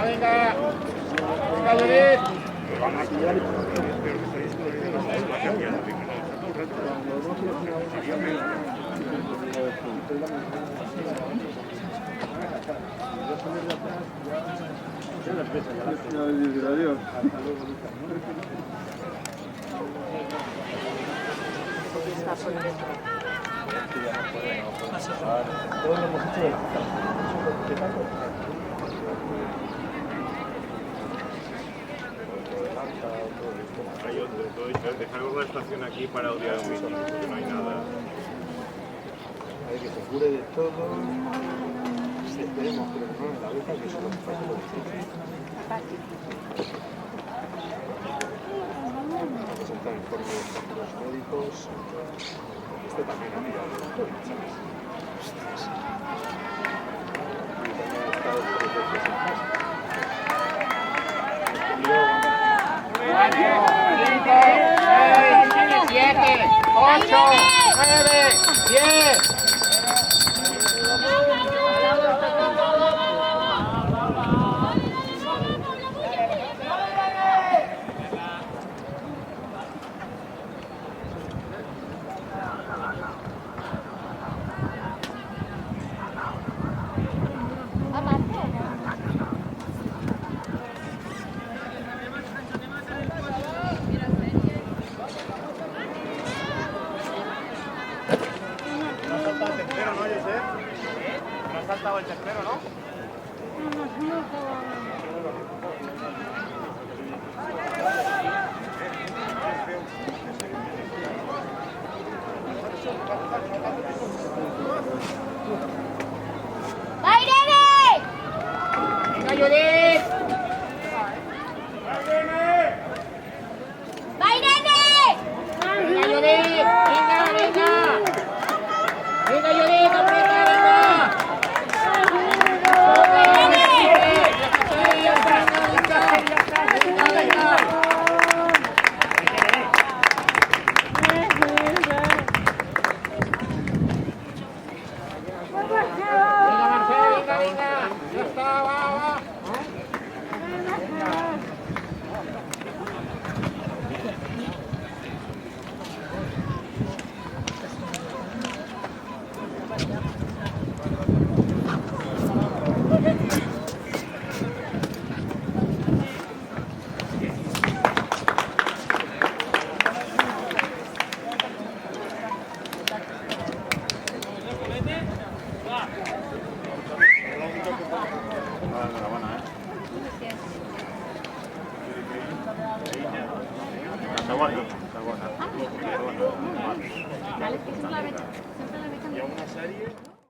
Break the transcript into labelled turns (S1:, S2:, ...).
S1: Venga, Judith.
S2: Adiós.
S3: Dejar una estación aquí para odiar un bicho, porque no hay nada.
S2: Hay que se cure de todo. Esperemos, pero no en la boca, que solo pasa lo que presentar informes a los médicos. Este también ha mirado el doctor, ¿sabes? Y también ha estado 3 veces en casa.
S1: 7, 8, 9, 10. ¿No ha saltado el tercero, no? ¡Venga, Judith! ¡Venga, Judith! ¡Venga, venga! ¡Venga, Judith! ¡Aprieta, venga!
S4: Vale, es que siempre la beca.
S3: Y a una serie.